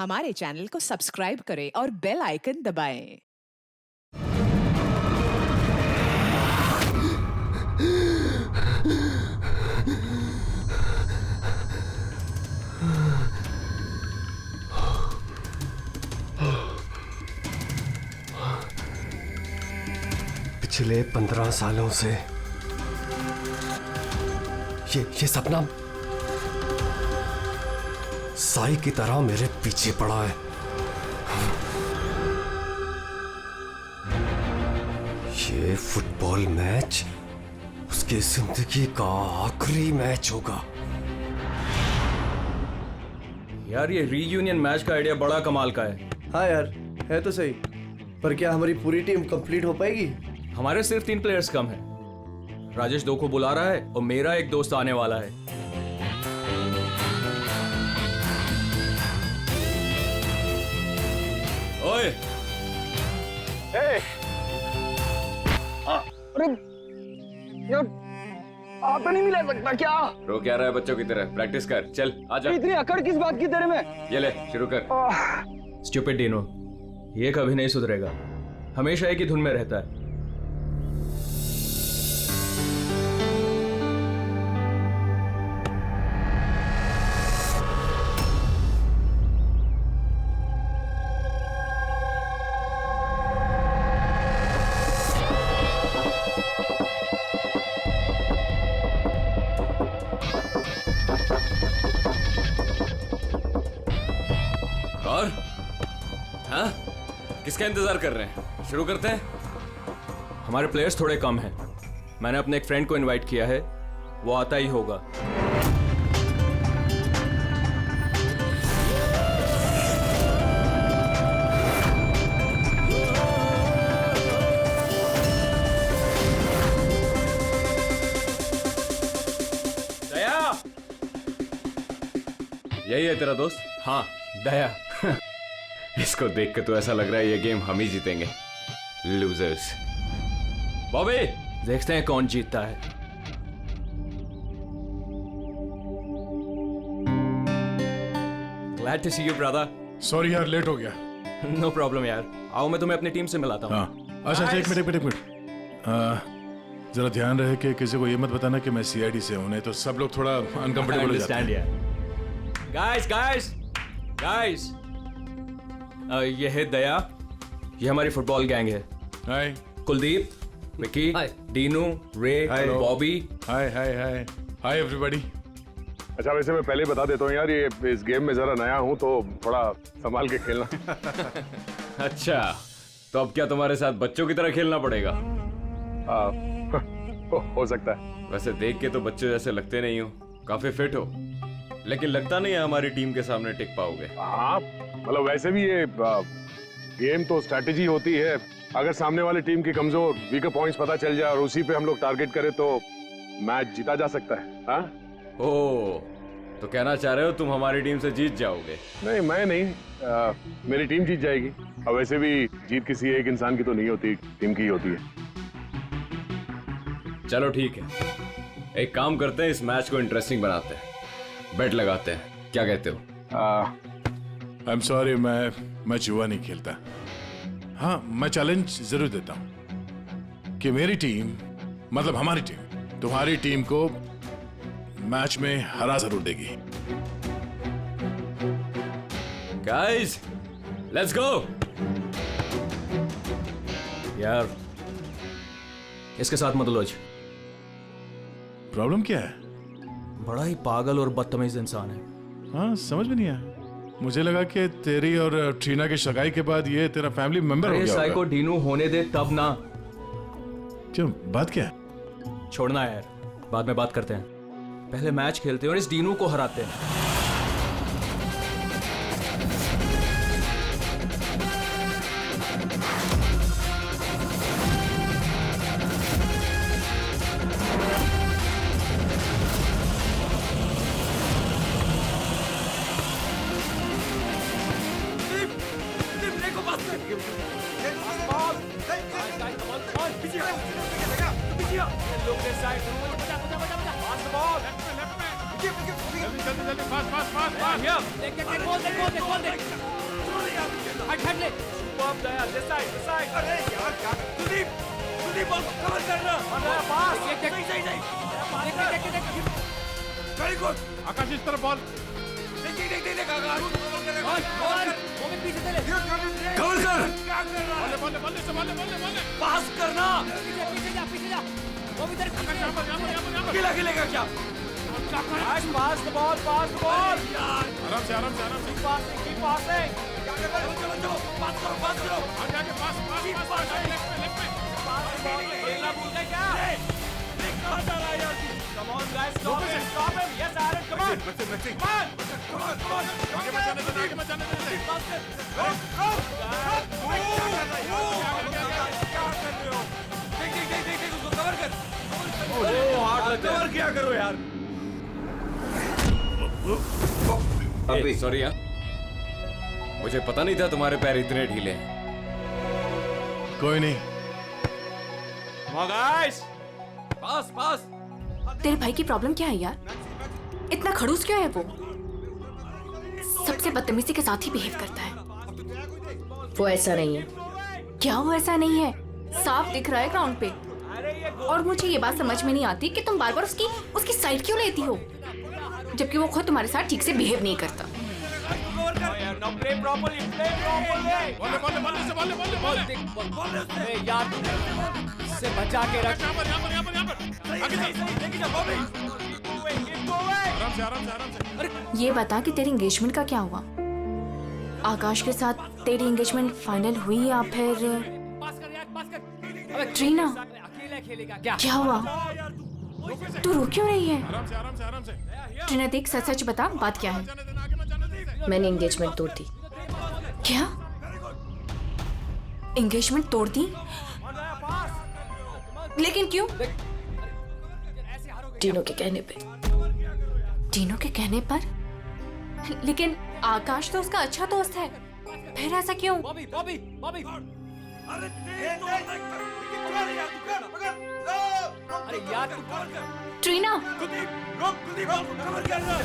हमारे चैनल को सब्सक्राइब करें और बेल आइकन दबाएं। पिछले 15 सालों से ये सपना साई की तरह मेरे पीछे पड़ा है। ये फुटबॉल मैच उसकी जिंदगी का आखिरी मैच होगा। यार ये रीयूनियन मैच का आइडिया बड़ा कमाल का है। हाँ यार, है तो सही, पर क्या हमारी पूरी टीम कंप्लीट हो पाएगी? हमारे सिर्फ 3 प्लेयर्स कम हैं। राजेश 2 को बुला रहा है और मेरा एक दोस्त आने वाला है। ओए! अरे यार, आप नहीं मिला सकता क्या? रो क्या रहा है बच्चों की तरह? प्रैक्टिस कर, चल आजा। इतनी अकड़ किस बात की तेरे में? ये ले शुरू कर। स्टूपिड डीनो, ये कभी नहीं सुधरेगा, हमेशा एक ही धुन में रहता है। और हाँ, किसका इंतजार कर रहे हैं? शुरू करते हैं। हमारे प्लेयर्स थोड़े कम हैं। मैंने अपने एक फ्रेंड को इनवाइट किया है, वो आता ही होगा। दया! यही है तेरा दोस्त? हाँ, दया। इसको देख के तो ऐसा लग रहा है ये गेम हम ही जीतेंगे। लूजर्स। बॉबी, देखते हैं कौन जीतता है। Glad to see you, brother. Sorry यार, लेट हो गया। No problem यार। आओ मैं तुम्हें अपनी टीम से मिलाता हूँ। हाँ, अच्छा एक मिनट। जरा ध्यान रहे कि किसी को ये मत बताना कि मैं सीआईडी से हूं, नहीं तो सब लोग थोड़ा अनकंफर्टेबल हो जाते हैं। Guys, ये है दया, ये हमारी फुटबॉल गैंग है। हाय कुलदीप, विकी, डीनू, रे, बॉबी। Hi everybody. अच्छा, वैसे मैं पहले बता देता हूँ यार, ये इस गेम में जरा नया हूँ तो थोड़ा संभाल के खेलना। अच्छा तो अब क्या तुम्हारे साथ बच्चों की तरह खेलना पड़ेगा? हो सकता है। वैसे देख के तो बच्चों जैसे लगते नहीं हो, काफी फिट हो, लेकिन लगता नहीं है हमारी टीम के सामने टिक पाओगे। हाँ, मतलब वैसे भी ये गेम तो स्ट्रेटेजी होती है। अगर सामने वाली टीम की कमजोर वीकर पॉइंट्स पता चल जाए और उसी पे हम लोग टारगेट करें तो मैच जीता जा सकता है। हाँ? ओ, तो कहना चाह रहे हो तुम हमारी टीम से जीत जाओगे? नहीं, मैं नहीं, मेरी टीम जीत जाएगी। और वैसे भी जीत किसी एक इंसान की तो नहीं होती, टीम की ही होती है। चलो ठीक है, एक काम करते हैं, इस मैच को इंटरेस्टिंग बनाते हैं, बेट लगाते हैं, क्या कहते हो? आई एम सॉरी, मैं जुआ नहीं खेलता। हाँ, मैं चैलेंज जरूर देता हूँ कि मेरी टीम, मतलब हमारी टीम, तुम्हारी टीम को मैच में हरा जरूर देगी। Guys, let's go. यार, इसके साथ मत उलझ। प्रॉब्लम क्या है? बड़ा ही पागल और बदतमीज इंसान है। हाँ, समझ में नहीं आया। मुझे लगा कि तेरी और ट्रीना की सगाई के बाद ये तेरा फैमिली मेंबर हो गया साई को होगा। डीनू होने दे तब ना। क्यों, बात क्या है? छोड़ना यार, बाद में बात करते हैं, पहले मैच खेलते हैं और इस डीनू को हराते हैं। जल्दी फास्ट फास्ट फास्ट फास्ट। ले। अरे यार क्या कुलदीप कुलदीप बॉल को कवर करना पास सही सही सही वेरी गुड आकाश इस तरफ बॉल। देख आकाश वो भी पीछे चले। कवर कर बॉल से बॉल पास करना पीछे जा। वो भी इधर अकेला खेलेगा क्या पास द बॉल यार आराम से चलो पास करो आगे पास लेफ्ट में कहाँ जा रहा है यार Come on guys, stop him. Yes, Aaron, come on. आगे मत जाने दे देख उसको कवर कर कवर क्या करो यार। सॉरी यार, मुझे पता नहीं था तुम्हारे पैर इतने ढीले हैं। कोई नहीं। Come on guys. पास तेरे भाई की प्रॉब्लम क्या है यार? इतना खड़ूस क्यों है वो? सबसे बदतमीजी के साथ ही बिहेव करता है। वो ऐसा नहीं है। क्या वो ऐसा नहीं है? साफ दिख रहा है ग्राउंड पे। और मुझे ये बात समझ में नहीं आती कि तुम बार बार उसकी साइड क्यों लेती हो, जबकि वो खुद तुम्हारे साथ ठीक से बिहेव नहीं करता। Now play properly. यार से बचा के रख। यहाँ पर आगे चल। आराम से ये बता कि तेरी एंगेजमेंट का क्या हुआ? आकाश के साथ तेरी एंगेजमेंट फाइनल हुई या फिर? ट्रीना, क्या हुआ? तू रो क्यों रही है? आराम से ट्रीना देख, सच बता, बात क्या है? मैंने एंगेजमेंट तोड़ दी। क्या? एंगेजमेंट तोड़ दी? लेकिन क्यों? टीनों के कहने पे। टीनों के कहने पर? लेकिन आकाश तो उसका अच्छा दोस्त है, फिर ऐसा क्यों? बॉबी अरे यार तू ट्रीना, कवर करना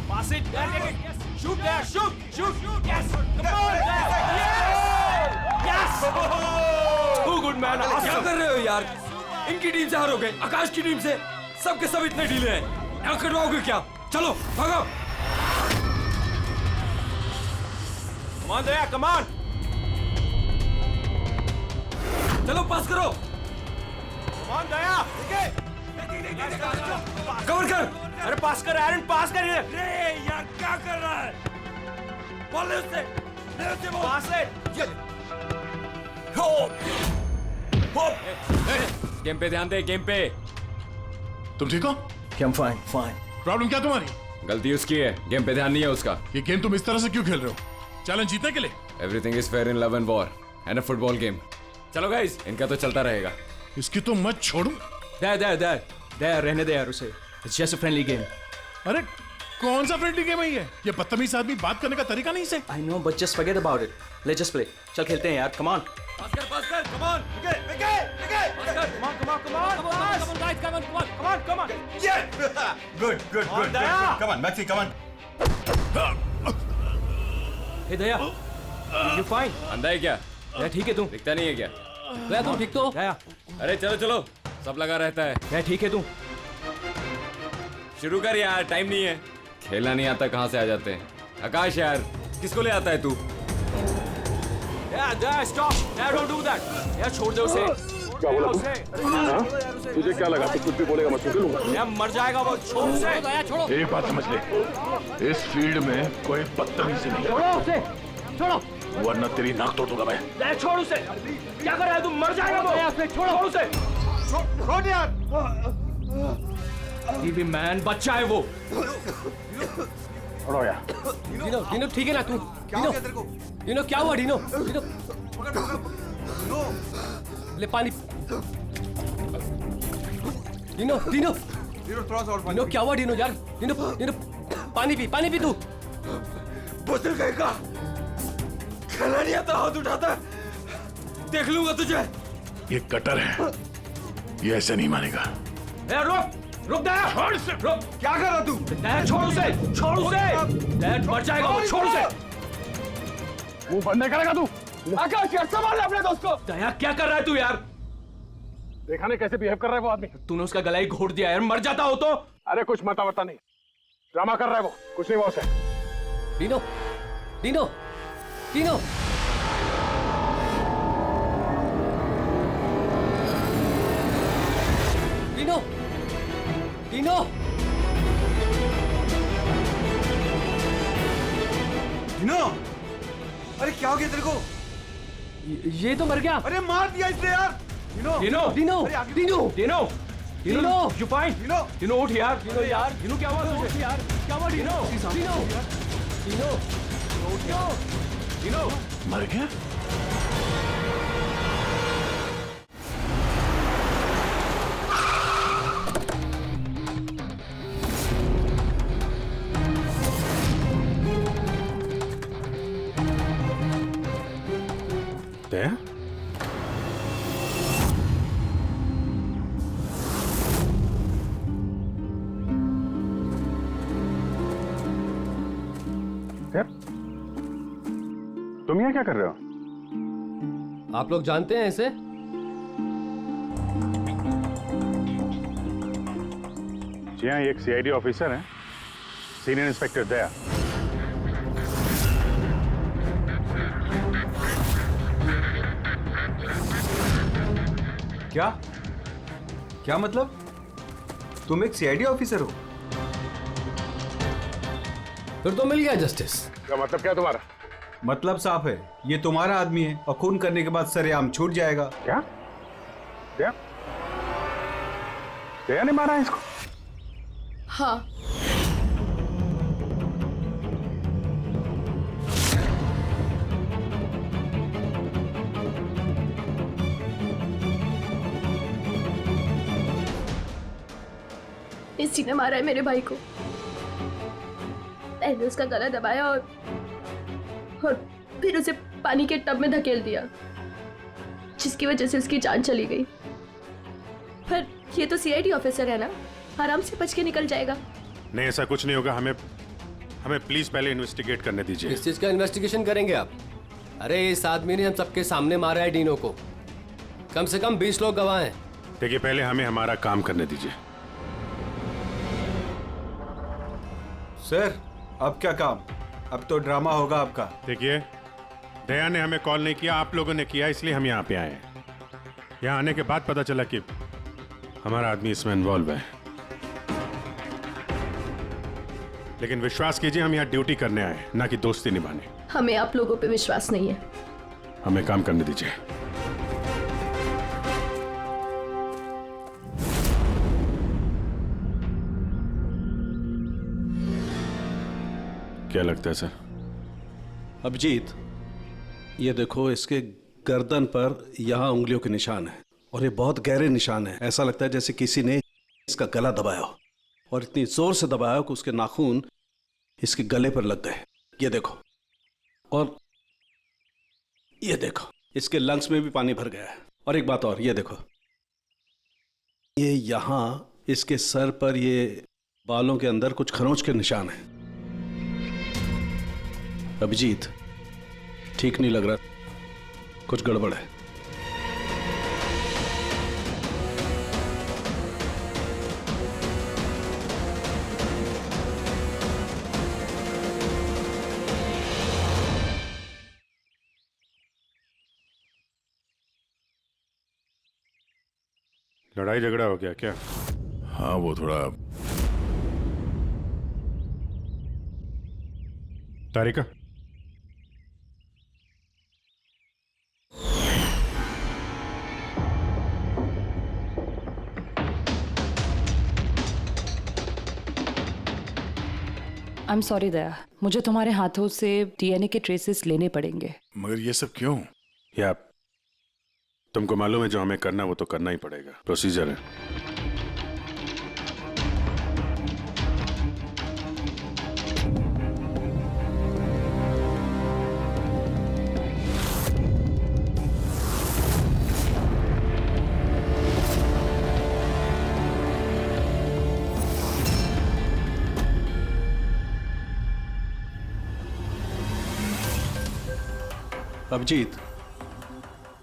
pass it there. Shoot there. Shoot. Yes. Come on there. Yes. Too good man. क्या कर रहे हो यार? इनकी टीम से हारोगे, आकाश की टीम से। सबके सब इतने ढीले हैं, यहाँ कटवाओगे क्या? चलो भागो। Come on there. Come on. चलो पास करो। Come on there. कवर कर। अरे पास कर एरन, पास कर इधर। रे यार क्या कर रहा है? बॉल ले उससे बॉल। पास है। गेम पे ध्यान दे, गेम पे। तुम ठीक हो? I'm fine. प्रॉब्लम क्या तुम्हारी? गलती उसकी है, गेम पे ध्यान नहीं है उसका। ये गेम तुम इस तरह से क्यों खेल रहे हो? चैलेंज जीतने के लिए? Everything is fair in love and war and a football game. चलो गाइस, इनका तो चलता रहेगा। इसकी तो मत छोड़ू। There. रहने दे यार उसे। It's just a friendly game. अरे कौन सा फ्रेंडली गेम है ये? बदतमीज आदमी बात करने का तरीका नहीं से। I know, but just forget about it. Let's just play. चल खेलते हैं यार. Come on. पास कर, come on, okay. Come on, guys, come on. Yeah, good. Daya. Come on, Maxi, come on. Hey Daya, you fine? अंधा है क्या? दया ठीक है तू? दिखता नहीं है क्या? दया तुम ठीक तो? दया, अरे चलो, सब लगा रहता है। दया ठीक है तू? शुरू कर यार, टाइम नहीं है। खेलना नहीं आता कहाँ से आ जाते हैं। आकाश यार, किसको ले आता है तू? दया stop. Daya don't do that. दया छोड़ दे उसे. क्या बोला तू? तुझे क्या लगा तू कुछ भी बोलेगा मैं सुन लूंगा? दया मर जाएगा वो. छोड़ उसे. दया छोड़ो. एक बात समझ ले, इस फील्ड में कोई बदतमीजी नहीं, छोड़ो उसे. छोड़ो. वरना तेरी नाक तोड़ दूंगा मैं। दया छोड़ उसे. क्या कर रहा है तू? मर जाएगा वो. दया उसे छोड़ उसे. छोड़ यार. टीवी मैन बच्चा है वो. छोड़ो यार। डिनो ठीक है ना तू? डिनो क्या हुआ? डिनो ले पानी. डिनो क्या हुआ? डिनो यार, डिनो पानी पी तू. बुजुर्ग कहेगा खेलना नहीं आता, हाथ उठाता है, देख लूंगा तुझे। ये कटर है, ये ऐसे नहीं मानेगा। रुक. रुक दया, रुक। क्या कर रहा तू? दया छोड़ उसे, छोड़ उसे। दया मर जाएगा वो, छोड़ उसे। मुंह बंद नहीं करेगा तू? आकाश यार संभाल अपने दोस्त को। दया क्या कर रहा है तू यार? देखा नहीं कैसे बिहेव कर रहा है वो आदमी? तूने उसका गला ही घोट दिया यार, मर जाता हो तो। अरे कुछ मता नहीं, ड्रामा कर रहा है वो, कुछ नहीं हुआ उसे। Dino, Dino, Dino. Dino, Dino. Dino, अरे क्या हो गया तेरे को? ये तो मर गया। अरे मार दिया इसने यार। डिनो, डिनो, डीनो, अरे आगे- Dino. Dino, Dino, you fine? Dino, Dino उठ यार। डिनो यार, डिनो क्या हुआ तुझे? यार क्या हुआ? डिनो, डिनो, डिनो, डिनो, डिनो। मर गया? दया? तुम यहाँ क्या कर रहे हो? आप लोग जानते हैं इसे? जी हाँ, ये एक सीआईडी ऑफिसर है, सीनियर इंस्पेक्टर दया। क्या? क्या मतलब? तुम एक सीआईडी ऑफिसर हो? फिर तो मिल गया जस्टिस। क्या मतलब क्या तुम्हारा? मतलब साफ है, ये तुम्हारा आदमी है और खून करने के बाद सरेआम छूट जाएगा। क्या? दया? दया ने मारा है इसको? हाँ, इसी ने मारा है मेरे भाई को। पहले उसका गला दबाया और फिर उसे पानी के टब में धकेल दिया, जिसकी वजह से उसकी जान चली गई। पर ये तो सीआईडी ऑफिसर है ना, आराम से बच के निकल जाएगा। नहीं, ऐसा कुछ नहीं होगा। हमें प्लीज पहले इन्वेस्टिगेट करने दीजिए। किस चीज का इन्वेस्टिगेशन करेंगे आप? अरे इस आदमी ने हम सबके सामने मारा है डीनो को। कम से कम 20 लोग गवाह हैं। देखिए, पहले हमें हमारा काम करने दीजिए। सर, अब क्या काम? अब तो ड्रामा होगा आपका। देखिए, दया ने हमें कॉल नहीं किया, आप लोगों ने किया, इसलिए हम यहाँ पे आए हैं। यहाँ आने के बाद पता चला कि हमारा आदमी इसमें इन्वॉल्व है। लेकिन विश्वास कीजिए, हम यहाँ ड्यूटी करने आए हैं, ना कि दोस्ती निभाने। हमें आप लोगों पे विश्वास नहीं है। हमें काम करने दीजिए। क्या लगता है सर? अभिजीत, ये देखो, इसके गर्दन पर यहाँ उंगलियों के निशान है और ये बहुत गहरे निशान है। ऐसा लगता है जैसे किसी ने इसका गला दबाया हो और इतनी जोर से दबाया हो कि उसके नाखून इसके गले पर लग गए। ये देखो, और ये देखो, इसके लंग्स में भी पानी भर गया है। और एक बात और, ये देखो, ये यहाँ इसके सर पर ये बालों के अंदर कुछ खरोंच के निशान है। अभिजीत, ठीक नहीं लग रहा, कुछ गड़बड़ है। लड़ाई झगड़ा हो गया क्या? हाँ, वो थोड़ा। तारिका, I'm sorry दया, मुझे तुम्हारे हाथों से डीएनए के ट्रेसेस लेने पड़ेंगे। मगर ये सब क्यों? या तुमको मालूम है जो हमें करना वो तो करना ही पड़ेगा, प्रोसीजर है। अभिजीत,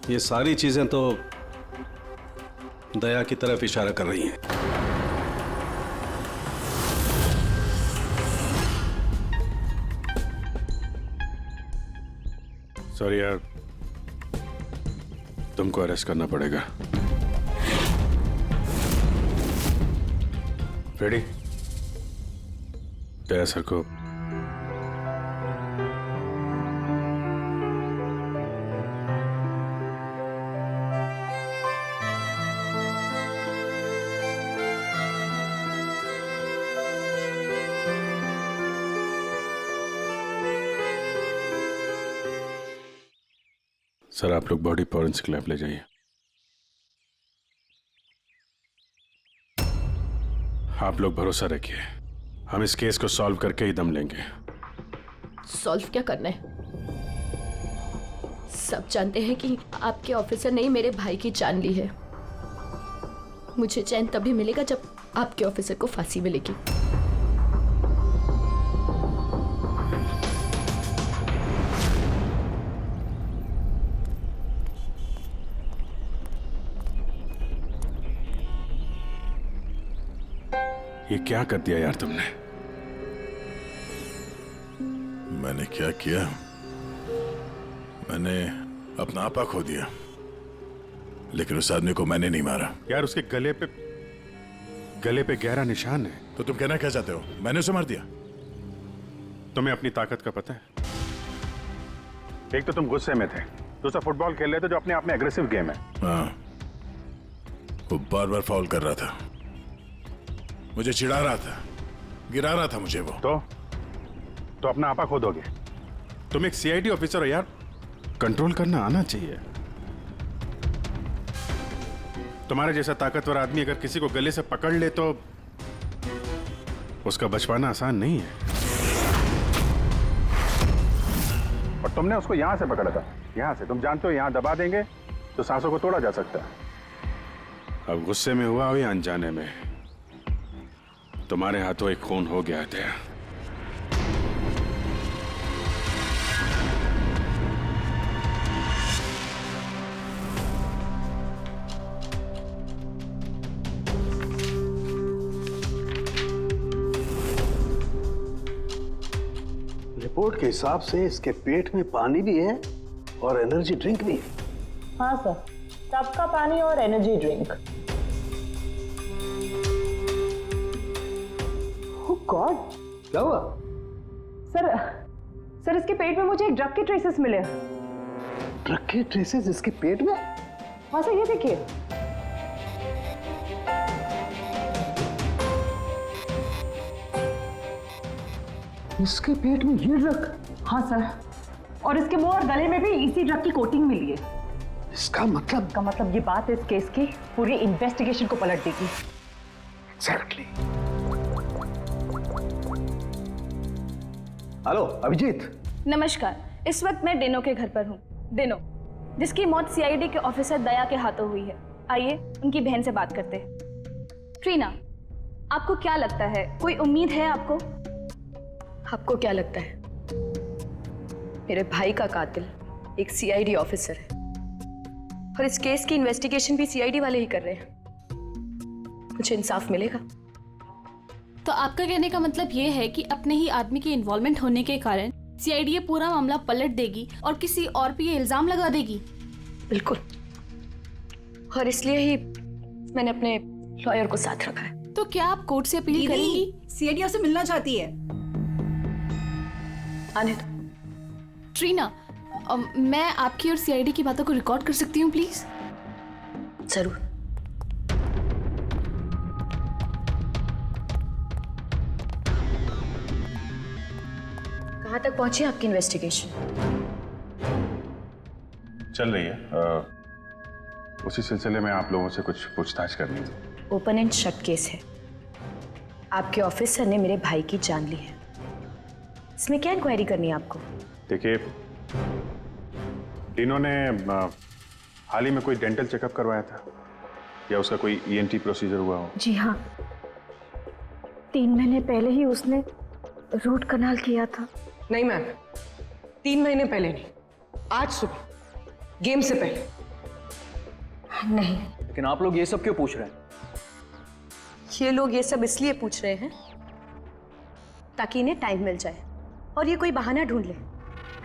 ये सारी चीजें तो दया की तरफ इशारा कर रही हैं। सॉरी यार, तुमको अरेस्ट करना पड़ेगा। रेडी? दया सर को सर, आप लोग बॉडी फॉरेंसिक लैब ले जाइए। आप लोग भरोसा रखिए, हम इस केस को सॉल्व करके ही दम लेंगे। सॉल्व क्या करना है? सब जानते हैं कि आपके ऑफिसर ने ही मेरे भाई की जान ली है। मुझे चैन तभी मिलेगा जब आपके ऑफिसर को फांसी मिलेगी। ये क्या कर दिया यार तुमने? मैंने क्या किया? मैंने अपना आपा खो दिया, लेकिन उस आदमी को मैंने नहीं मारा। यार उसके गले पे गहरा निशान है। तो तुम कहना क्या चाहते हो? मैंने उसे मार दिया? तुम्हें अपनी ताकत का पता है? एक तो तुम गुस्से में थे, दूसरा फुटबॉल खेल रहे थे जो अपने आप में एग्रेसिव गेम है। हाँ, वो बार बार फाउल कर रहा था, मुझे चिढ़ा रहा था, गिरा रहा था मुझे। वो तो अपना आपा खो दोगे? तुम एक सीआईडी ऑफिसर हो यार, कंट्रोल करना आना चाहिए। तुम्हारे जैसा ताकतवर आदमी अगर किसी को गले से पकड़ ले तो उसका बच पाना आसान नहीं है। और तुमने उसको यहां से पकड़ा था, यहां से। तुम जानते हो यहां दबा देंगे तो सांसों को तोड़ा जा सकता है। अब गुस्से में हुआ हो या अनजाने में, तुम्हारे हाथों एक खून हो गया था। रिपोर्ट के हिसाब से इसके पेट में पानी भी है और एनर्जी ड्रिंक भी है। हाँ सर, टब का पानी और एनर्जी ड्रिंक। गॉड, क्या हुआ? सर इसके पेट में मुझे एक ड्रग के ट्रेसेस मिले। ड्रग के ट्रेसेस इसके पेट में? हाँ सर, ये देखिए। इसके पेट में ये ड्रग? हाँ सर, और इसके मुंह और गले में भी इसी ड्रग की कोटिंग मिली है। इसका मतलब ये बात इस केस की पूरी इन्वेस्टिगेशन को पलट देगी। एग्जैक्टली। हेलो अभिजीत। नमस्कार, इस वक्त मैं डेनो के घर पर हूँ। डेनो, जिसकी मौत सीआईडी के ऑफिसर दया के हाथों हुई है। आइए उनकी बहन से बात करते हैं। ट्रीना, आपको क्या लगता है, कोई उम्मीद है आपको? आपको क्या लगता है? मेरे भाई का कातिल एक सीआईडी ऑफिसर है और इस केस की इन्वेस्टिगेशन भी सीआईडी वाले ही कर रहे हैं। मुझे इंसाफ मिलेगा? तो आपका कहने का मतलब ये है कि अपने ही आदमी के इन्वॉल्वमेंट होने के कारण सीआईडी ये पूरा मामला पलट देगी और किसी और पे ये इल्जाम लगा देगी? बिल्कुल, और इसलिए ही मैंने अपने लॉयर को साथ रखा है। तो क्या आप कोर्ट से अपील करेंगी? सीआईडी से मिलना चाहती है। आने दो। ट्रीना, मैं आपकी और सीआईडी की बातों को रिकॉर्ड कर सकती हूँ प्लीज? जरूर। कहाँ तक पहुंची आपकी इन्वेस्टिगेशन? चल रही है। उसी सिलसिले में आप लोगों से कुछ पूछताछ करनी थी। ओपन एंड शट केस है। आपके ऑफिसर ने मेरे भाई की जान ली है। इसमें क्या इंक्वायरी करनी है आपको? देखिए, तीनों ने हाल ही में कोई डेंटल चेकअप करवाया था या उसका कोई ईएनटी प्रोसीजर हुआ हो? जी हाँ, 3 महीने पहले ही उसने रूट कनाल किया था। नहीं मैम, 3 महीने पहले नहीं, आज सुबह गेम से पहले। नहीं, लेकिन आप लोग ये सब क्यों पूछ रहे हैं? ये लोग ये सब इसलिए पूछ रहे हैं ताकि इन्हें टाइम मिल जाए और ये कोई बहाना ढूंढ ले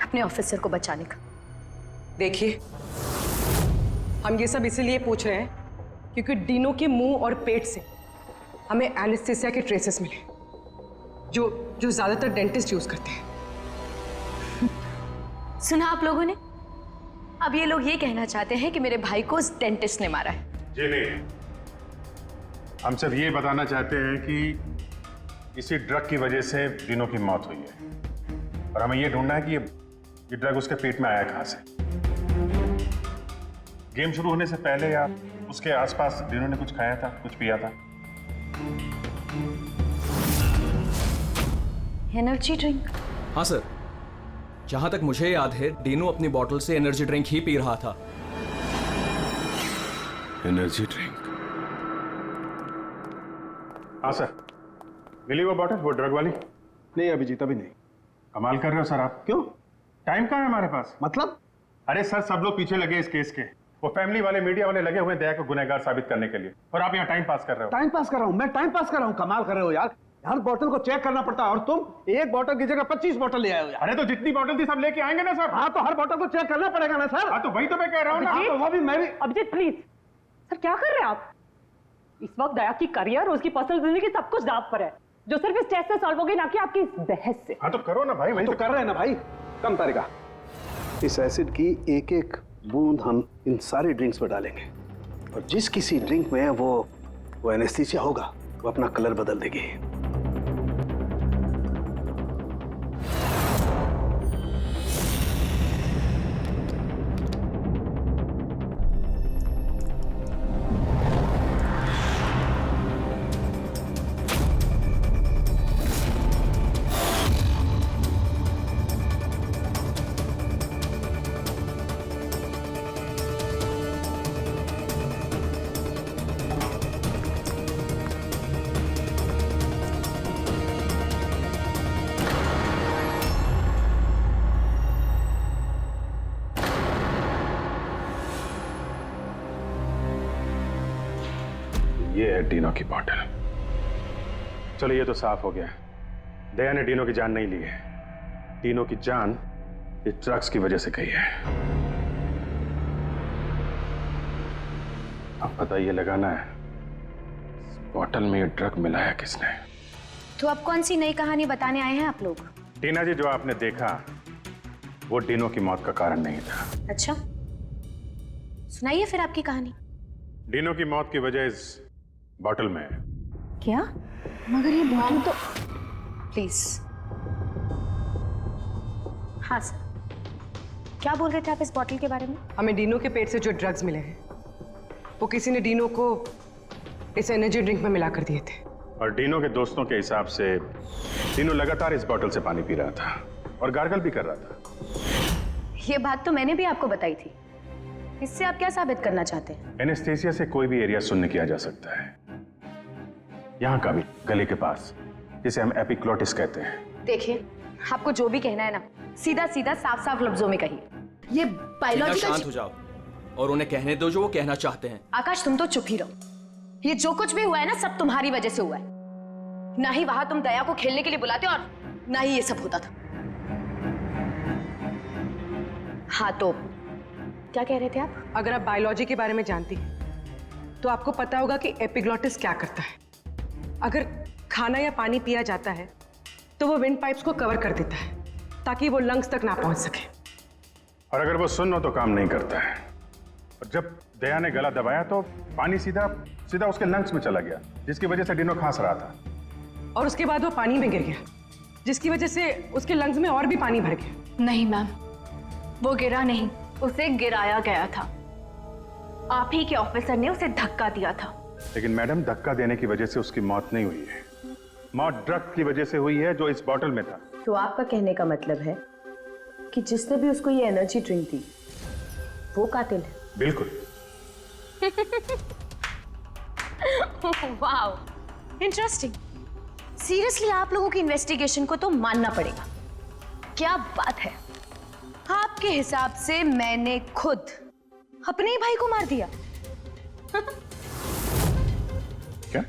अपने ऑफिसर को बचाने का। देखिए, हम ये सब इसीलिए पूछ रहे हैं क्योंकि डीनो के मुंह और पेट से हमें एनेस्थीसिया के ट्रेसेस मिले जो ज्यादातर डेंटिस्ट यूज करते हैं। सुना आप लोगों ने? अब ये लोग ये कहना चाहते हैं कि मेरे भाई को उस डेंटिस्ट ने मारा है। जी नहीं, हम सिर्फ ये बताना चाहते हैं कि इसी ड्रग की वजह से डीनो की मौत हुई है और हमें ये ढूंढना है कि ये ड्रग उसके पेट में आया कहां से। गेम शुरू होने से पहले या उसके आसपास डीनो ने कुछ खाया था, कुछ पिया था? Energy drink? हाँ सर, जहां तक मुझे याद है डीनो अपनी बोतल से एनर्जी ड्रिंक ही पी रहा था। Energy drink? हाँ सर, मिली वो बॉटल, वो ड्रग वाली? नहीं अभिजीत, अभी नहीं। कमाल कर रहे हो सर आप। क्यों? टाइम कहाँ है हमारे पास? मतलब? अरे सर, सब लोग पीछे लगे इस केस के। वो फैमिली वाले, मीडिया वाले लगे हुए दया को गुनहगार साबित करने के लिए, और आप यहाँ टाइम पास कर रहे हो। टाइम पास कर रहा हूँ? मैं टाइम पास कर रहा हूँ? कमाल कर रहे हो यार, हर बोतल को चेक करना पड़ता है और तुम एक बोतल की जगह 25 बोतल ले आए हो यार। अरे तो जितनी बोतल थी सब लेके आएंगे ना सर। हाँ तो हर बोतल को चेक करना पड़ेगा ना सर। हाँ तो वही तो मैं कह रहा हूँ ना। हाँ, तो वो भी मैं भी। अभिजीत प्लीज, सर क्या कर रहे हैं आप? इस वक्त दया की करियर, उसकी पर्सनल जिंदगी सब कुछ दांव पर है, जो सिर्फ इस टेस्ट से सॉल्व होगी, ना कि आपकी इस बहस से। हाँ तो करो ना भाई, वही तो कर रहे हैं ना भाई। कम तारिका, इस एसिड की एक एक बूंद हम इन सारे ड्रिंक्स में डालेंगे और जिस किसी ड्रिंक में वो एनेस्थीसिया होगा वो अपना कलर बदल देगी। ये है डीनो की बॉटल। चलो ये तो साफ हो गया, दया ने डीनो की जान नहीं ली है। डीनो की जान इस ड्रग्स की वजह से गई है। अब पता ये लगाना है इस बॉटल में ये ड्रग मिलाया किसने। तो अब कौन सी नई कहानी बताने आए हैं आप लोग? टीना जी, जो आपने देखा वो डीनो की मौत का कारण नहीं था। अच्छा, सुनाइए फिर आपकी कहानी। डीनो की मौत की वजह इस बॉटल में है। क्या? मगर ये बॉटल तो... प्लीज। हाँ सर, क्या बोल रहे थे आप इस बॉटल के बारे में? हमें डीनो के पेट से जो ड्रग्स मिले हैं वो किसी ने डीनो को इस एनर्जी ड्रिंक में मिला कर दिए थे। और डीनो के दोस्तों के हिसाब से डीनो लगातार इस बॉटल से पानी पी रहा था और गार्गल भी कर रहा था। ये बात तो मैंने भी आपको बताई थी। इससे आप क्या साबित करना चाहते हैं? एनेस्थीसिया से कोई भी एरिया सुन्न किया जा सकता है, यहाँ का भी, गले के पास, जिसे हम एपिग्लोटिस कहते हैं। देखिए, आपको जो भी कहना है ना, सीधा सीधा साफ साफ लफ्जों में कहिए। ये बायोलॉजिकल... शांत हो जाओ और उन्हें कहने दो जो वो कहना चाहते हैं। आकाश, तुम तो चुप ही रहो। ये जो कुछ भी हुआ है ना, सब तुम्हारी वजह से हुआ है। ना ही वहां तुम दया को खेलने के लिए बुलाते और ना ही ये सब होता था। हाँ तो क्या कह रहे थे आप? अगर आप बायोलॉजी के बारे में जानती हैं तो आपको पता होगा कि एपिग्लोटिस क्या करता है। अगर खाना या पानी पिया जाता है तो वो विंड पाइप्स को कवर कर देता है ताकि वो लंग्स तक ना पहुंच सके। और अगर वो सुन्न हो तो काम नहीं करता है। और जब दया ने गला दबाया तो पानी सीधा सीधा उसके लंग्स में चला गया, जिसकी वजह से डीनो खांस रहा था। और उसके बाद वो पानी में गिर गया, जिसकी वजह से उसके लंग्स में और भी पानी भर गया। नहीं मैम, वो गिरा नहीं, उसे गिराया गया था। आप ही के ऑफिसर ने उसे धक्का दिया था। लेकिन मैडम, धक्का देने की वजह से उसकी मौत नहीं हुई है। मौत ड्रग की वजह से हुई है जो इस बॉटल में था। तो आपका कहने का मतलब है कि जिसने भी उसको ये एनर्जी ड्रिंक दी वो कातिल है? बिल्कुल। Wow, interesting. सीरियसली आप लोगों की इन्वेस्टिगेशन को तो मानना पड़ेगा। क्या बात है। आपके हिसाब से मैंने खुद अपने ही भाई को मार दिया? क्या?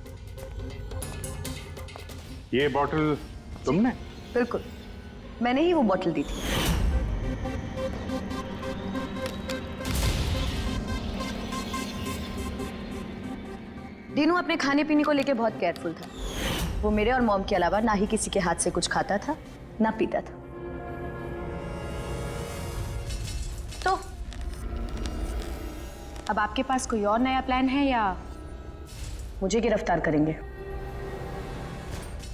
ये बॉटल तुमने? बिल्कुल, मैंने ही वो बॉटल दी थी। डीनू अपने खाने पीने को लेके बहुत केयरफुल था। वो मेरे और मॉम के अलावा ना ही किसी के हाथ से कुछ खाता था ना पीता था। तो अब आपके पास कोई और नया प्लान है या मुझे गिरफ्तार करेंगे?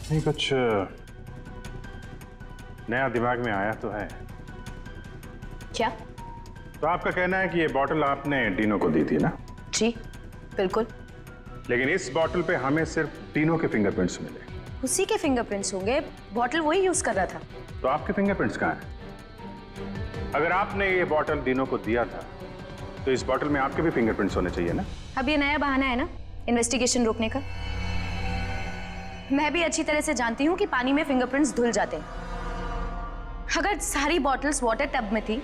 नहीं, कुछ नया दिमाग में आया तो है। क्या? तो आपका कहना है कि ये बॉटल आपने डीनो को दी थी ना? जी बिल्कुल। लेकिन इस बॉटल पे हमें सिर्फ डीनो के फिंगरप्रिंट्स मिले। उसी के फिंगरप्रिंट्स होंगे, बॉटल वही यूज कर रहा था। तो आपके फिंगरप्रिंट्स कहाँ हैं? अगर आपने ये बॉटल डीनो को दिया था तो इस बॉटल में आपके भी फिंगरप्रिंट्स होने चाहिए ना? अब ये नया बहाना है ना इन्वेस्टिगेशन रोकने का। मैं भी अच्छी तरह से जानती हूँ कि पानी में फिंगरप्रिंट्स धुल जाते हैं। अगर सारी बॉटल्स वाटर टब में थी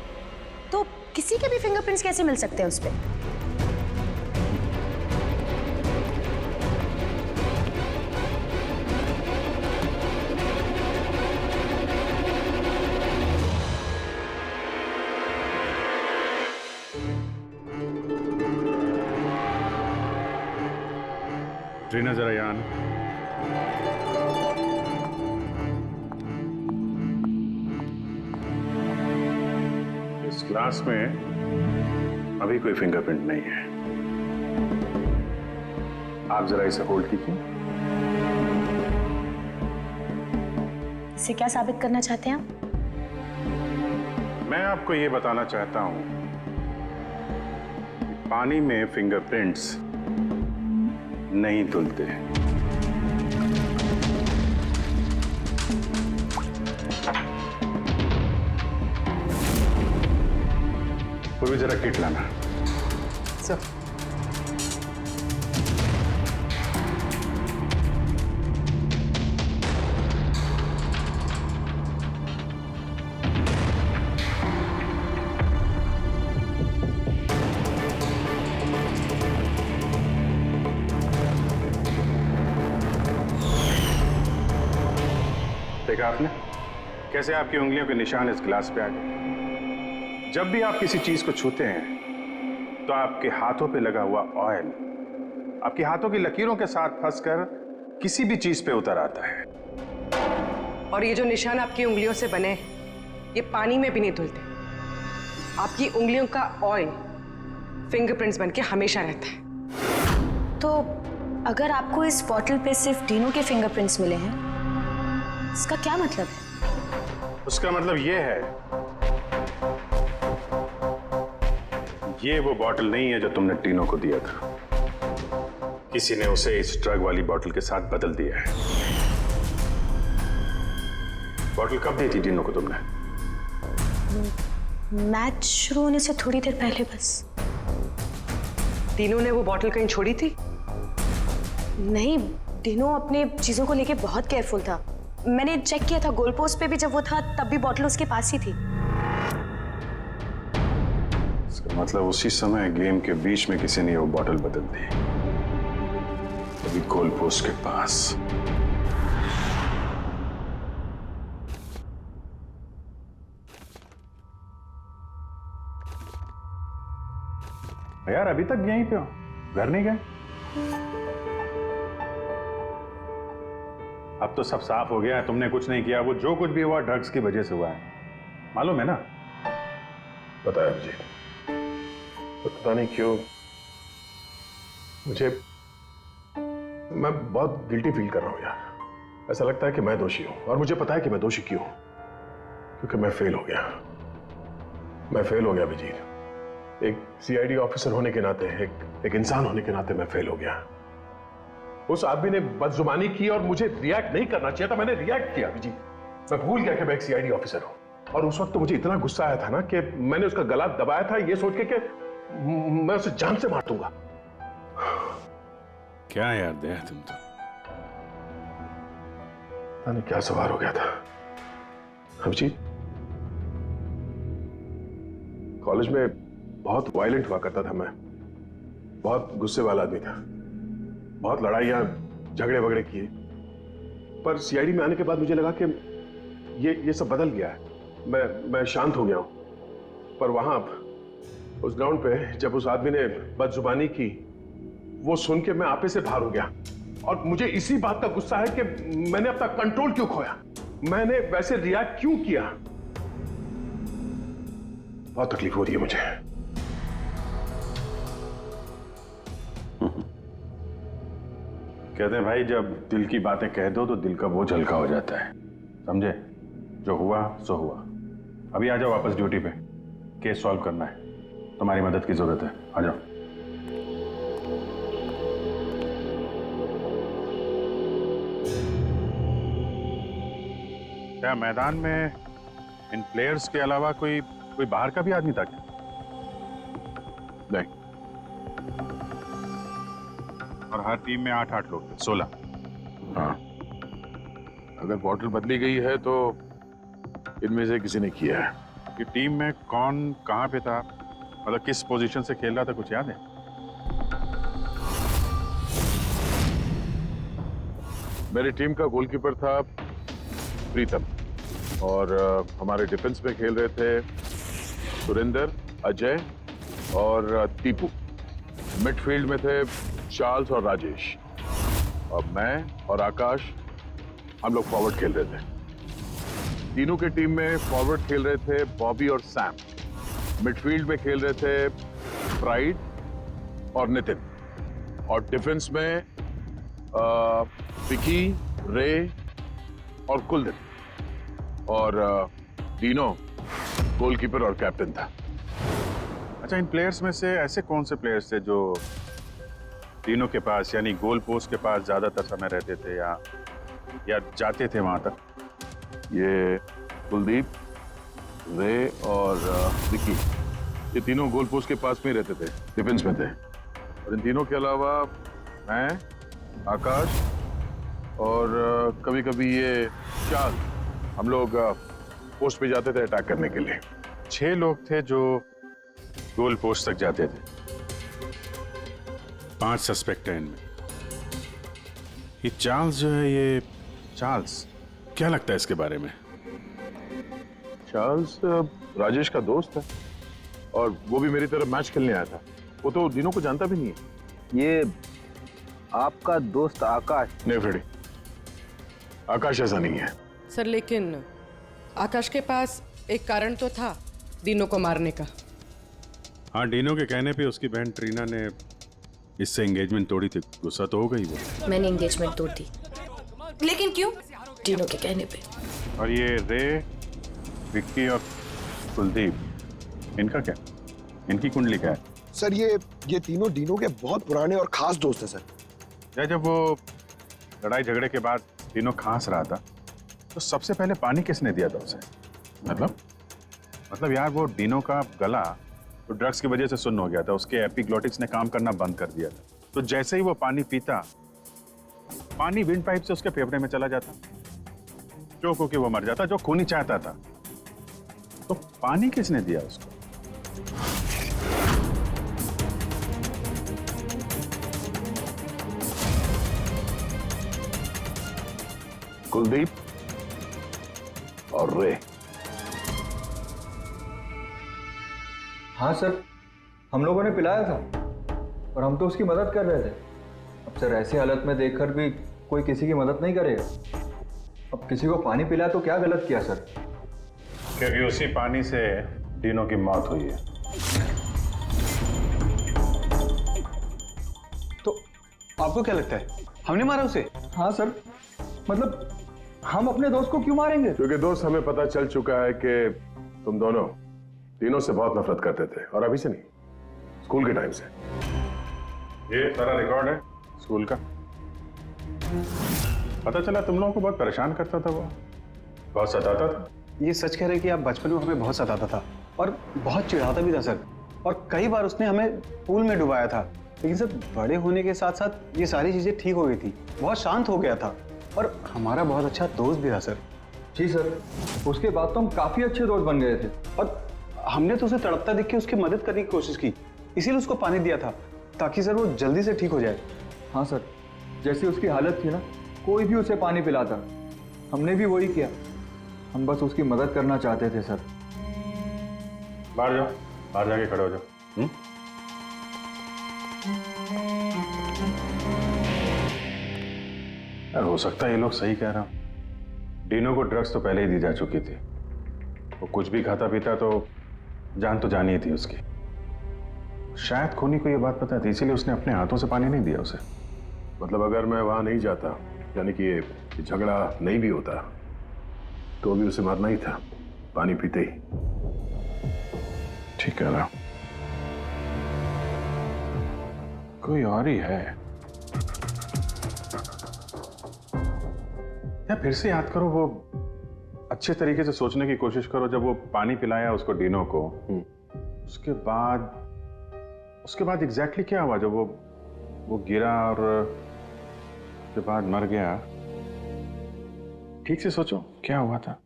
तो किसी के भी फिंगरप्रिंट्स कैसे मिल सकते हैं उस पे? ट्रीना जरा यहाँ आना। इस ग्लास में अभी कोई फिंगरप्रिंट नहीं है। आप जरा इसे होल्ड कीजिए। इसे क्या साबित करना चाहते हैं आप? मैं आपको ये बताना चाहता हूं कि पानी में फिंगरप्रिंट्स नहीं धुलते। पूर्वी जरा किट लाना। सर। देखा आपने कैसे आपकी उंगलियों के निशान इस गिलास पे आ गए? जब भी आप किसी चीज को छूते हैं तो आपके हाथों पे लगा हुआ ऑयल आपके हाथों की लकीरों के साथ फंसकर किसी भी चीज पे उतर आता है। और ये जो निशान आपकी उंगलियों से बने ये पानी में भी नहीं धुलते। आपकी उंगलियों का ऑयल फिंगरप्रिंट्स बनके हमेशा रहता है। तो अगर आपको इस बॉटल पे सिर्फ डीनो के फिंगरप्रिंट्स मिले हैं, इसका क्या मतलब है? उसका मतलब ये है, ये वो बॉटल नहीं है जो तुमने टीनो को दिया था। किसी ने उसे इस ड्रग वाली बॉटल के साथ बदल दिया है। बॉटल कब दी थी टीनो को तुमने? मैच शुरू होने से थोड़ी देर पहले बस। टीनो ने वो बॉटल कहीं छोड़ी थी? नहीं, टीनो अपने चीजों को लेके बहुत केयरफुल था। मैंने चेक किया था, गोल पोस्ट पे भी जब वो था तब भी बॉटल उसके पास ही थी। इसका मतलब उसी समय गेम के बीच में किसी ने वो बॉटल बदल दी, अभी गोल पोस्ट के पास। यार अभी तक यहीं पे हो, घर नहीं गए? अब तो सब साफ हो गया है, तुमने कुछ नहीं किया। वो जो कुछ भी हुआ ड्रग्स की वजह से हुआ है, मालूम है ना? पता है मुझे, तो पता नहीं क्यों मैं बहुत गिल्टी फील कर रहा हूं यार। ऐसा लगता है कि मैं दोषी हूं, और मुझे पता है कि मैं दोषी क्यों, क्योंकि मैं फेल हो गया। मैं फेल हो गया अभिजीत। एक सीआईडी ऑफिसर होने के नाते, एक इंसान होने के नाते मैं फेल हो गया। उस आदमी ने बदजुबानी की और मुझे रिएक्ट नहीं करना चाहिए था, मैंने रिएक्ट किया अभिजीत। मैं भूल गया कि मैं एक सीआईडी ऑफिसर हूं, और उस वक्त तो मुझे इतना गुस्सा आया था ना कि मैंने उसका गला दबाया था ये सोच के कि मैं उसे जान से मार दूंगा। क्या यार दया, तुम तो पता नहीं क्या सवार हो गया था अभिजीत। कॉलेज में बहुत वायलेंट हुआ करता था। मैं बहुत गुस्से वाला आदमी था, बहुत लड़ाइयाँ झगड़े वगड़े किए। पर सीआईडी में आने के बाद मुझे लगा कि ये सब बदल गया है। मैं शांत हो गया हूं। पर वहां उस ग्राउंड पे जब उस आदमी ने बदजुबानी की, वो सुन के मैं आपे से बाहर हो गया। और मुझे इसी बात का गुस्सा है कि मैंने अपना कंट्रोल क्यों खोया, मैंने वैसे रिएक्ट क्यों किया। बहुत तकलीफ हो रही है मुझे। कहते हैं भाई, जब दिल की बातें कह दो तो दिल का बोझ हल्का हो जाता है, समझे? जो हुआ सो हुआ। अभी आ जाओ वापस ड्यूटी पे, केस सॉल्व करना है, तुम्हारी मदद की जरूरत है। आ जाओ। क्या मैदान में इन प्लेयर्स के अलावा कोई बाहर का भी आदमी था क्या? नहीं। और हर टीम में 8-8 लोग थे, 16। हाँ, अगर बॉटल बदली गई है तो इनमें से किसी ने किया है। कि टीम में कौन कहां पे था, मतलब किस पोजीशन से खेल रहा था, कुछ याद है? मेरी टीम का गोलकीपर था प्रीतम, और हमारे डिफेंस में खेल रहे थे सुरेंद्र, अजय और टीपू। मिडफील्ड में थे चार्ल्स और राजेश, और मैं और आकाश, हम लोग फॉरवर्ड खेल रहे थे। तीनों के टीम में फॉरवर्ड खेल रहे थे बॉबी और सैम। मिडफील्ड में खेल रहे थे प्राइड और नितिन, और डिफेंस में विकी, रे और कुलदीप, और तीनों गोलकीपर और कैप्टन था। अच्छा, इन प्लेयर्स में से ऐसे कौन से प्लेयर्स थे जो तीनों के पास, यानी गोल पोस्ट के पास ज्यादातर समय रहते थे या जाते थे वहां तक? ये कुलदीप, रे और विकी, ये तीनों गोल पोस्ट के पास में रहते थे, डिफेंस में थे। और इन तीनों के अलावा मैं, आकाश और कभी कभी ये चार्ल्स, हम लोग पोस्ट पे जाते थे अटैक करने के लिए। 6 लोग थे जो गोल पोस्ट तक जाते थे। 5 सस्पेक्ट हैं इनमें। ये चार्ल्स जो है, ये चार्ल्स क्या लगता है इसके बारे में? चार्ल्स राजेश का दोस्त है, और वो भी मेरी तरफ मैच खेलने आया था। वो तो दिनों को जानता भी नहीं है। ये आपका दोस्त आकाश? नहीं फ्रेडी, आकाश ऐसा नहीं है सर। लेकिन आकाश के पास एक कारण तो था डीनो को मारने का। हाँ, डीनो के कहने पे उसकी बहन ट्रीना ने इससे एंगेजमेंट तोड़ी थी। गुस्सा तो हो गई वो। मैंने एंगेजमेंट तोड़ दी, लेकिन क्यों? डीनो के कहने पे। और ये रे, विक्की और कुलदीप, इनका क्या? इनकी कुंडली क्या है? सर ये तीनों डीनो के बहुत पुराने और खास दोस्त हैं सर। जब वो लड़ाई झगड़े के बाद डीनो खांस रहा था, तो सबसे पहले पानी किसने दिया था उसे? मतलब यार, वो डीनो का गला तो ड्रग्स की वजह से सुन्न हो गया था, उसके एपिग्लोटिक्स ने काम करना बंद कर दिया था। तो जैसे ही वो पानी पीता, पानी विंड पाइप से उसके फेफड़े में चला जाता, चोक होके वो मर जाता, जो खून ही चाहता था। तो पानी किसने दिया उसको? कुलदीप और रे। हाँ सर, हम लोगों ने पिलाया था और हम तो उसकी मदद कर रहे थे। अब सर, ऐसी हालत में देखकर भी कोई किसी की मदद नहीं करेगा। अब किसी को पानी पिलाया तो क्या गलत किया सर? क्योंकि उसी पानी से डीनो की मौत हुई है। तो आपको क्या लगता है, हमने मारा उसे? हाँ सर, मतलब हम अपने दोस्त को क्यों मारेंगे? क्योंकि दोस्त, हमें पता चल चुका है कि तुम दोनों तीनों से बहुत नफरत करते थे, और अभी से नहीं, स्कूल के टाइम से। ये सारा रिकॉर्ड है स्कूल का। पता चला तुम लोगों को बहुत परेशान करता था वो, बहुत सताता था। ये सच कह रहे कि आप बचपन में हमें बहुत सताता था और बहुत चिढ़ाता भी था सर, और कई बार उसने हमें पूल में डुबाया था। लेकिन सर, बड़े होने के साथ साथ ये सारी चीजें ठीक हो गई थी, बहुत शांत हो गया था, और हमारा बहुत अच्छा दोस्त भी था सर। जी सर, उसके बाद तो हम काफी अच्छे दोस्त बन गए थे। और हमने तो उसे तड़पता देख के उसकी मदद करने की कोशिश की, इसीलिए उसको पानी दिया था ताकि सर वो जल्दी से ठीक हो जाए। हाँ सर, जैसी उसकी हालत थी ना, कोई भी उसे पानी पिलाता, हमने भी वही किया। हम बस उसकी मदद करना चाहते थे सर। बाहर जाओ, बाहर जाके खड़े हो जाओ। यार हो सकता है ये लोग सही कह रहा हूं। डीनो को ड्रग्स तो पहले ही दी जा चुकी थी। वो कुछ भी खाता पीता तो जानी ही थी उसकी। शायद खूनी को ये बात पता थी, इसीलिए उसने अपने हाथों से पानी नहीं दिया उसे। मतलब अगर मैं वहां नहीं जाता, यानी कि ये झगड़ा नहीं भी होता, तो भी उसे मारना ही था पानी पीते ही। ठीक कह रहा। कोई और ही है। या फिर से याद करो, वो अच्छे तरीके से सोचने की कोशिश करो। जब वो पानी पिलाया उसको डीनो को, उसके बाद एग्जैक्टली क्या हुआ? जब वो गिरा और उसके बाद मर गया, ठीक से सोचो क्या हुआ था।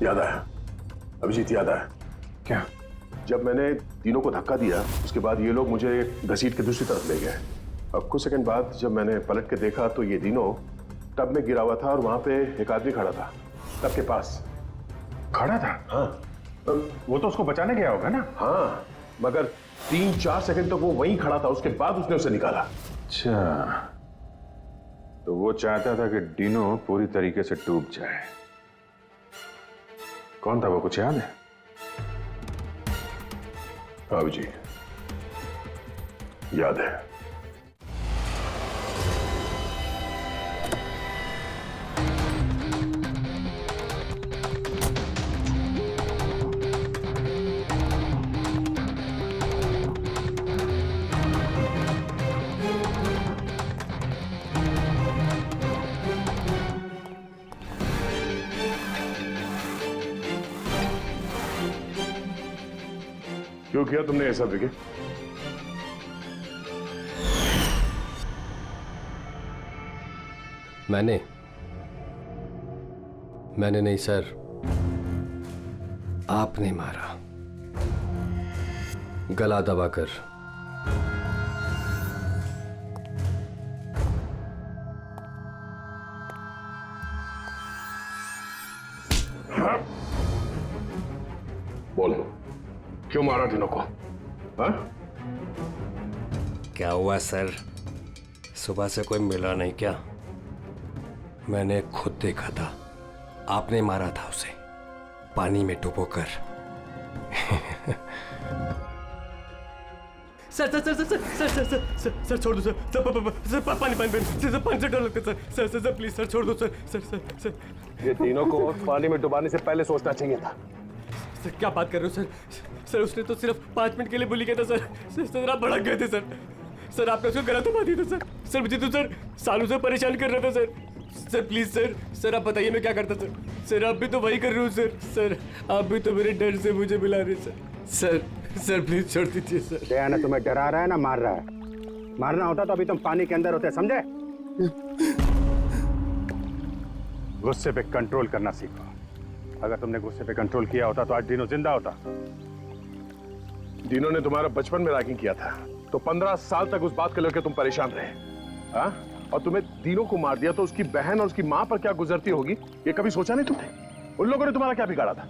याद आया अभिजीत, याद आया। क्या? जब मैंने तीनों को धक्का दिया, उसके बाद ये लोग मुझे घसीट के दूसरी तरफ ले गए। अब कुछ सेकंड बाद जब मैंने पलट के देखा तो ये तीनों टब में गिरा हुआ था और वहां पे एक आदमी खड़ा था टब के पास। खड़ा था? हाँ। वो तो उसको बचाने गया होगा ना? हाँ, मगर 3-4 सेकंड तक वो वहीं खड़ा था, उसके बाद उसने उसे निकाला। अच्छा, तो वो चाहता था कि डीनो पूरी तरीके से डूब जाए। कौन था वो, कुछ याद है? हाँ जी, याद है। क्यों किया तुमने ऐसा विकी? मैंने नहीं सर, आपने मारा, गला दबाकर। बोलो, क्यों मारा डीनो को? हाँ? क्या हुआ सर, सुबह से कोई मिला नहीं क्या? मैंने खुद देखा था, आपने मारा था उसे पानी में डुबोकर। Sir sir sir sir sir sir sir sir sir sir छोड़ दो सर, सर पानी से डर लगता है sir, sir sir please sir छोड़ दो सर, सर सर सर। ये तीनों को पानी में डुबाने से पहले सोचना चाहिए था। सर क्या बात कर रहे हो सर? सर उसने तो सिर्फ 5 मिनट के लिए बोली किया था सर, सर आप भड़क गए थे सर। सर आपने उसको गला दबा दिया था सर। सर मुझे तो सर सालों से परेशान कर रहा था sir. Sir please sir, sir आप बताइए मैं क्या करता सर? सर आप भी तो वही कर रहे हो सर। सर आप भी तो मेरे डर से मुझे मिला रहे सर। सर सर प्लीज छोड़ दीजिए सर। दया तुम्हें डरा रहा है ना मार रहा है? मारना होता तो अभी तुम पानी के अंदर होते, समझे? गुस्से पे कंट्रोल करना सीखो। अगर तुमने गुस्से पे कंट्रोल किया होता तो आज डीनो जिंदा होता। डीनो ने तुम्हारा बचपन में रैगिंग किया था, तो 15 साल तक उस बात को लेकर तुम परेशान रहे। हाँ? और तुम्हें डीनो को मार दिया तो उसकी बहन और उसकी मां पर क्या गुजरती होगी, ये कभी सोचा नहीं तुमने? उन लोगों ने तुम्हारा क्या बिगाड़ा था?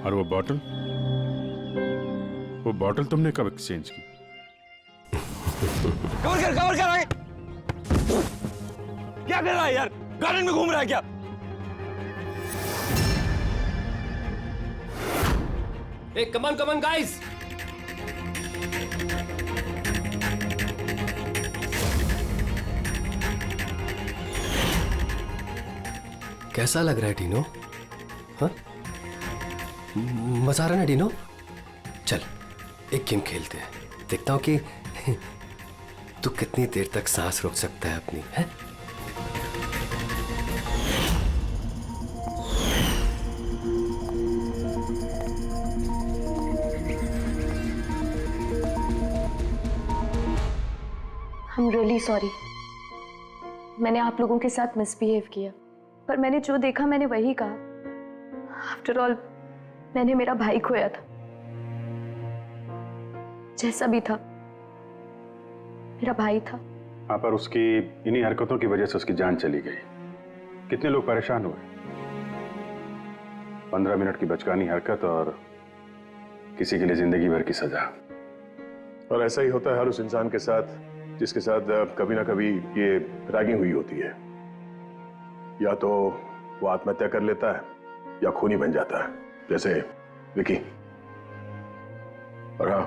और वो बॉटल तुमने कब एक्सचेंज की? कवर कर आगे। क्या कर रहा है यार? गार्डन में घूम रहा है क्या? Hey, come on, guys! कैसा लग रहा है डीनो? हाँ? मजा आ रहा है ना डीनो? चल, एक गेम खेलते हैं। देखता हूं कि तू कितनी देर तक सांस रोक सकता है अपनी, है? I'm really sorry. मैंने आप लोगों के साथ मिसबिहेव किया, पर मैंने जो देखा मैंने वही कहा। आफ्टर ऑल मैंने मेरा भाई खोया था। जैसा भी था, मेरा भाई था। हाँ, पर उसकी इन्हीं हरकतों की वजह से उसकी जान चली गई। कितने लोग परेशान हुए। 15 मिनट की बचकानी हरकत और किसी के लिए जिंदगी भर की सजा। और ऐसा ही होता है हर उस इंसान के साथ जिसके साथ कभी ना कभी ये रैगिंग हुई होती है। या तो वो आत्महत्या कर लेता है या खूनी बन जाता है, जैसे विकी। और हाँ,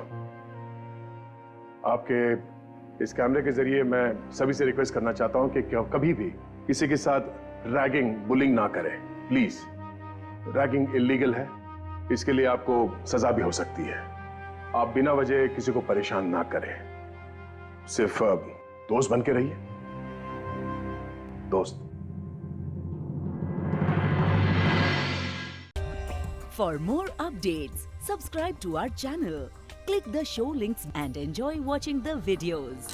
आपके इस कैमरे के जरिए मैं सभी से रिक्वेस्ट करना चाहता हूं कि कभी भी किसी के साथ रैगिंग, बुलिंग ना करें, प्लीज। रैगिंग इलीगल है, इसके लिए आपको सजा भी हो सकती है। आप बिना वजह किसी को परेशान ना करें, सिर्फ दोस्त बन के रहिए। दोस्त। For more updates, subscribe to our channel, click the show links and enjoy watching the videos.